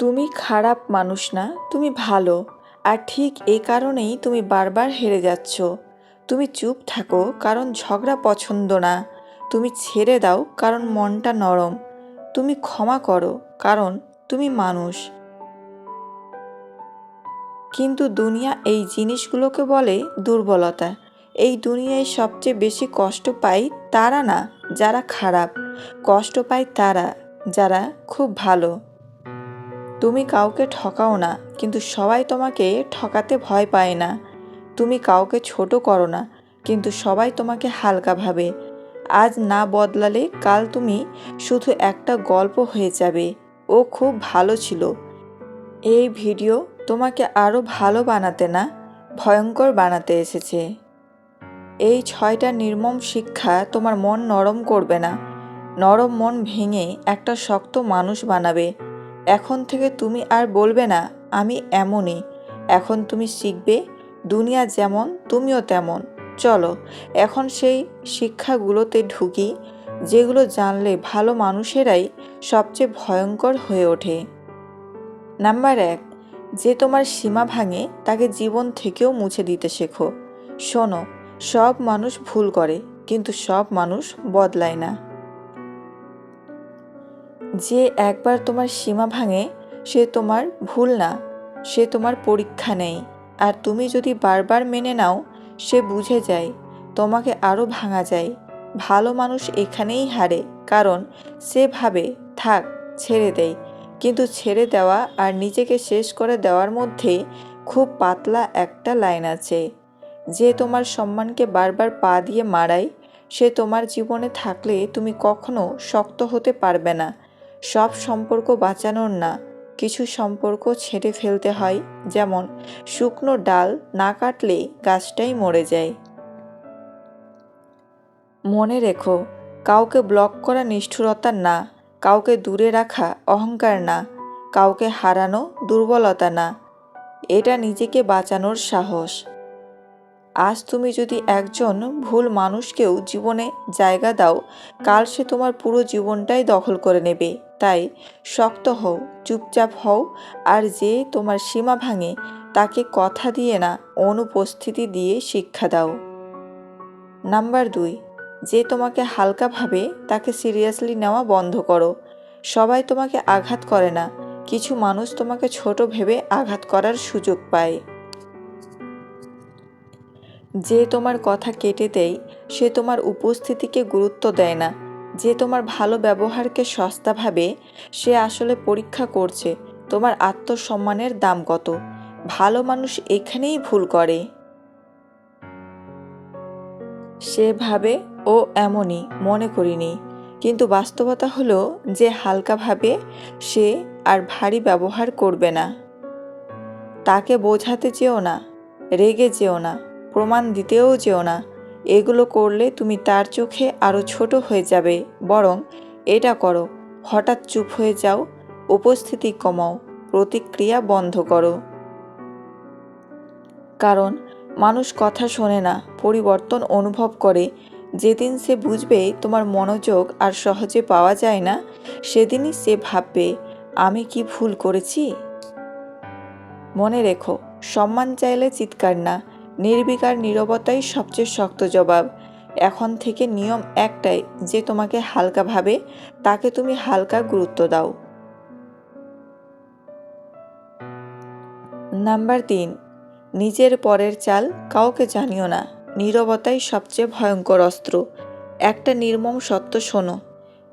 তুমি খারাপ মানুষ না, তুমি ভালো। আর ঠিক এই কারণেই তুমি বারবার হেরে যাচ্ছ। তুমি চুপ থাকো কারণ ঝগড়া পছন্দ না। তুমি ছেড়ে দাও কারণ মনটা নরম। তুমি ক্ষমা করো কারণ তুমি মানুষ। কিন্তু দুনিয়া এই জিনিসগুলোকে বলে দুর্বলতা। এই দুনিয়ায় সবচেয়ে বেশি কষ্ট পায় তারা না যারা খারাপ, কষ্ট পায় তারা যারা খুব ভালো। তুমি কাউকে ঠকাও না, কিন্তু সবাই তোমাকে ঠকাতে ভয় পায় না। তুমি কাউকে ছোট করো না, কিন্তু সবাই তোমাকে হালকা ভাবে। আজ না বদলালে কাল তুমি শুধু একটা গল্প হয়ে যাবে। ও খুব ভালো ছিল। এই ভিডিও তোমাকে আরও ভালো বানাতে না, ভয়ঙ্কর বানাতে এসেছে। এই 6টা নির্মম শিক্ষা তোমার মন নরম করবে না, নরম মন ভেঙে একটা শক্ত মানুষ বানাবে। এখন থেকে তুমি আর বলবে না আমি এমনই। এখন তুমি শিখবে দুনিয়া যেমন তুমিও তেমন। চলো এখন সেই শিক্ষাগুলোতে ঢুকি, যেগুলো জানলে ভালো মানুষেরাই সবচেয়ে ভয়ঙ্কর হয়ে ওঠে। নাম্বার 1, যে তোমার সীমা ভাঙে তাকে জীবন থেকেও মুছে দিতে শেখো। শোনো, সব মানুষ ভুল করে, কিন্তু সব মানুষ বদলায় না। যে একবার তোমার সীমা ভাঙে সে তোমার ভুল না, সে তোমার পরীক্ষা নেয়। আর তুমি যদি বারবার মেনে নাও, সে বুঝে যায় তোমাকে আরও ভাঙা যায়। ভালো মানুষ এখানেই হারে, কারণ সে ভাবে থাক, ছেড়ে দেয়। কিন্তু ছেড়ে দেওয়া আর নিজেকে শেষ করে দেওয়ার মধ্যে খুব পাতলা একটা লাইন আছে। যে তোমার সম্মানকে বারবার পা দিয়ে মারায়, সে তোমার জীবনে থাকলে তুমি কখনো শক্ত হতে পারবে না। সব সম্পর্ক বাঁচানোর না, কিছু সম্পর্ক ছেড়ে ফেলতে হয়। যেমন শুকনো ডাল না কাটলে গাছটাই মরে যায়। মনে রেখো, কাউকে ব্লক করা নিষ্ঠুরতা না, কাউকে দূরে রাখা অহংকার না, কাউকে হারানো দুর্বলতা না, এটা নিজেকে বাঁচানোর সাহস। আজ তুমি যদি একজন ভুল মানুষকেও জীবনে জায়গা দাও, কাল সে তোমার পুরো জীবনটাই দখল করে নেবে। তাই শক্ত হও, চুপচাপ হও, আর যে তোমার সীমা ভাঙে তাকে কথা দিয়ে না, অনুপস্থিতি দিয়ে শিক্ষা দাও। নাম্বার 2, যে তোমাকে হালকা ভাবে তাকে সিরিয়াসলি নেওয়া বন্ধ করো। সবাই তোমাকে আঘাত করে না, কিছু মানুষ তোমাকে ছোট ভেবে আঘাত করার সুযোগ পায়। যে তোমার কথা কেটে দেয় সে তোমার উপস্থিতিকে গুরুত্ব দেয় না। যে তোমার ভালো ব্যবহারকে সস্তা ভাবে সে আসলে পরীক্ষা করছে তোমার আত্মসম্মানের দাম কত। ভালো মানুষ এখানেই ভুল করে। সে ভাবে ও এমনই, মনে করিনি। কিন্তু বাস্তবতা হলো যে হালকা ভাবে সে আর ভারী ব্যবহার করবে না। তাকে বোঝাতে চেও না, রেগে যেও না, প্রমাণ দিতেও যেও না। এগুলো করলে তুমি তার চোখে আরও ছোট হয়ে যাবে। বরং এটা করো, হঠাৎ চুপ হয়ে যাও, উপস্থিতি কমাও, প্রতিক্রিয়া বন্ধ করো। কারণ মানুষ কথা শোনে না, পরিবর্তন অনুভব করে। যেদিন সে বুঝবে তোমার মনোযোগ আর সহজে পাওয়া যায় না, সেদিনই সে ভাববে আমি কি ভুল করেছি। মনে রেখো, সম্মান চাইলে চিৎকার না, নির্বিকার নীরবতাই সবচেয়ে শক্ত জবাব। এখন থেকে নিয়ম একটাই, যে তোমাকে হালকা ভাবে তাকে তুমি হালকা গুরুত্ব দাও। নাম্বার 3, নিজের পরের চাল কাউকে জানিও না। নীরবতাই সবচেয়ে ভয়ঙ্কর অস্ত্র। একটা নির্মম সত্য শোনো,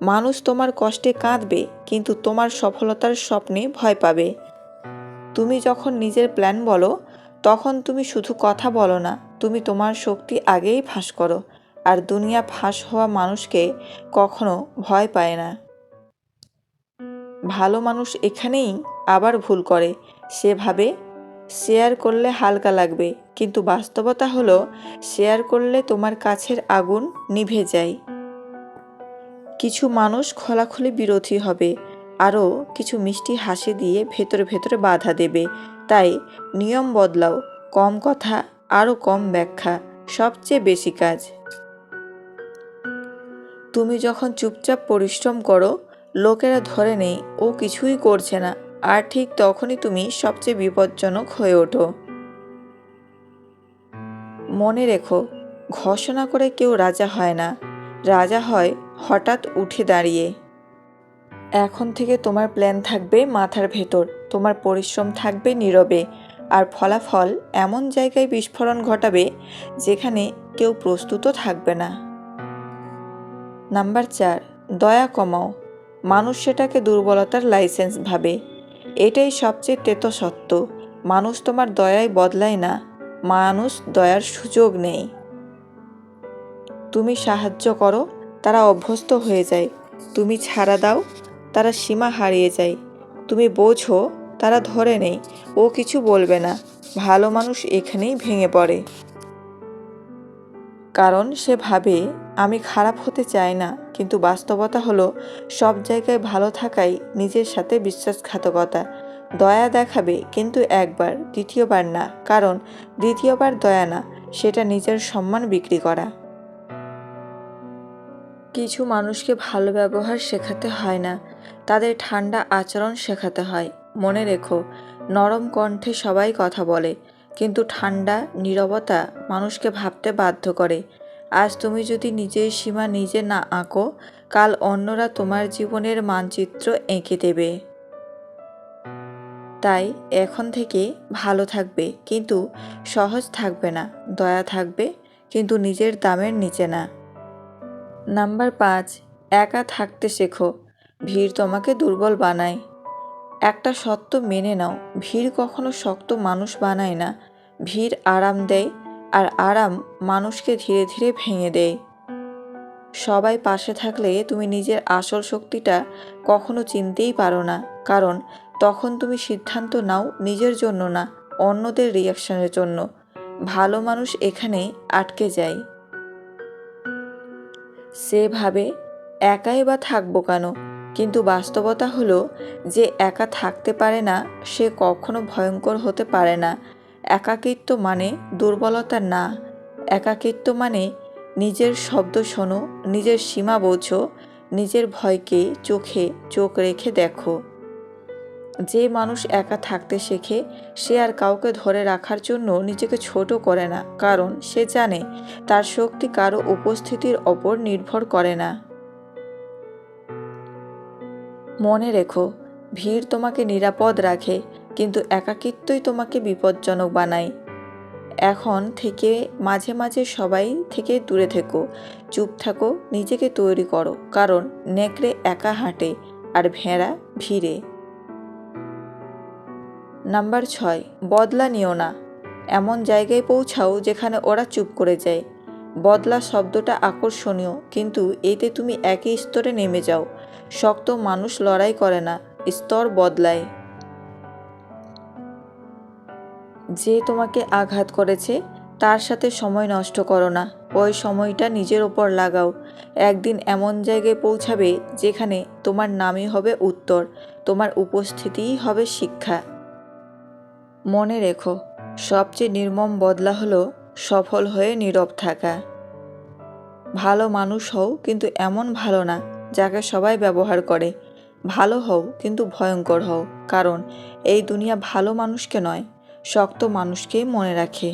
মানুষ তোমার কষ্টে কাঁদবে, কিন্তু তোমার সফলতার স্বপ্নে ভয় পাবে। তুমি যখন নিজের প্ল্যান বলো, তখন তুমি শুধু কথা বলো না, তুমি তোমার শক্তি আগেই ফাঁস করো। আর দুনিয়া ফাঁস হওয়া মানুষকে কখনো ভয় পায় না। ভালো মানুষ এখানেই আবার ভুল করে। সে ভাবে শেয়ার করলে হালকা লাগবে, কিন্তু বাস্তবতা হলো শেয়ার করলে তোমার কাছের আগুন নিভে যায়। কিছু মানুষ খোলাখুলি বিরোধী হবে, আরও কিছু মিষ্টি হাসি দিয়ে ভেতরে ভেতরে বাধা দেবে। তাই নিয়ম বদলাও, কম কথা, আরও কম ব্যাখ্যা, সবচেয়ে বেশি কাজ। তুমি যখন চুপচাপ পরিশ্রম করো, লোকেরা ধরে নেই ও কিছুই করছে না, আর ঠিক তখনই তুমি সবচেয়ে বিপজ্জনক হয়ে ওঠো। মনে রেখো, ঘোষণা করে কেউ রাজা হয় না, রাজা হয় হঠাৎ উঠে দাঁড়িয়ে। এখন থেকে তোমার প্ল্যান থাকবে মাথার ভেতর, তোমার পরিশ্রম থাকবে নীরবে, আর ফলাফল এমন জায়গায় বিস্ফোরণ ঘটাবে যেখানে কেউ প্রস্তুতও থাকবে না। নাম্বার 4, দয়া কমাও। মানুষ সেটাকে দুর্বলতার লাইসেন্স ভাবে। এটাই সবচেয়ে তেতো সত্য। মানুষ তোমার দয়ায় বদলায় না, মানুষ দয়ার সুযোগ নেই। তুমি সাহায্য করো, তারা অভ্যস্ত হয়ে যায়। তুমি ছাড়া দাও, তারা সীমা হারিয়ে যায়। তুমি বোঝো, তারা ধরে নেই ও কিছু বলবে না। ভালো মানুষ এখানেই ভেঙে পড়ে, কারণ সে ভাবে আমি খারাপ হতে চাই না, কিন্তু বাস্তবতা হলো সব জায়গায় ভালো থাকাই নিজের সাথে বিশ্বাসঘাতকতা। দয়া দেখাবে কিন্তু একবার, দ্বিতীয়বার না, কারণ দ্বিতীয়বার দয়া না, সেটা নিজের সম্মান বিক্রি করা। কিছু মানুষকে ভালো ব্যবহার শেখাতে হয় না, তাদের ঠান্ডা আচরণ শেখাতে হয়। মনে রেখো, নরম কণ্ঠে সবাই কথা বলে, কিন্তু ঠান্ডা নীরবতা মানুষকে ভাবতে বাধ্য করে। আজ তুমি যদি নিজের সীমা নিজে না আঁকো, কাল অন্যরা তোমার জীবনের মানচিত্র এঁকে দেবে। তাই এখন থেকে ভালো থাকবে, কিন্তু সহজ থাকবে না। দয়া থাকবে, কিন্তু নিজের দামের নিচে না। নাম্বার 5, একা থাকতে শেখো। ভিড় তোমাকে দুর্বল বানায়। একটা সত্য মেনে নাও, ভিড় কখনো শক্ত মানুষ বানায় না। ভিড় আরাম দেয়, আর আরাম মানুষকে ধীরে ধীরে ভেঙে দেয়। সবাই পাশে থাকলে তুমি নিজের আসল শক্তিটা কখনো চিনতেই পারো না, কারণ তখন তুমি সিদ্ধান্ত নাও নিজের জন্য না, অন্যদের রিয়াকশনের জন্য। ভালো মানুষ এখানে আটকে যায়। সে ভাবে একাই বা থাকবো কেন, কিন্তু বাস্তবতা হলো যে একা থাকতে পারে না সে কখনো ভয়ঙ্কর হতে পারে না। একাকিত্ব মানে দুর্বলতা না, একাকিত্ব মানে নিজের শব্দ শোনো, নিজের সীমা বোঝো, নিজের ভয়কে চোখে চোখ রেখে দেখো। যে মানুষ একা থাকতে শেখে সে আর কাউকে ধরে রাখার জন্য নিজেকে ছোট করে না, কারণ সে জানে তার শক্তি কারো উপস্থিতির ওপর নির্ভর করে না। মনে রেখো, ভিড় তোমাকে নিরাপদ রাখে, কিন্তু একাকিত্বই তোমাকে বিপজ্জনক বানায়। এখন থেকে মাঝে মাঝে সবাই থেকে দূরে থেকো, চুপ থাকো, নিজেকে তৈরি করো, কারণ নেকড়ে একা হাঁটে আর ভেড়া ভিড়ে। নাম্বার 6, বদলা নিও না। এমন জায়গায় পৌঁছাও যেখানে ওরা চুপ করে যায়। বদলা শব্দটা আকর্ষণীয়, কিন্তু এতে তুমি একই স্তরে নেমে যাও। শক্ত মানুষ লড়াই করে না, স্তর বদলায়। যে তোমাকে আঘাত করেছে তার সাথে সময় নষ্ট করো না, ওই সময়টা নিজের ওপর লাগাও। একদিন এমন জায়গায় পৌঁছাবে যেখানে তোমার নামই হবে উত্তর, তোমার উপস্থিতিই হবে শিক্ষা। মনে রেখো, সবচেয়ে নির্মম বদলা হলো সফল হয়ে নীরব থাকা। ভালো মানুষ হও, কিন্তু এমন ভালো না যাকে সবাই ব্যবহার করে। ভালো হও, কিন্তু ভয়ঙ্কর হও, কারণ এই দুনিয়া ভালো মানুষকে নয়, শক্ত মানুষকেই মনে রাখে।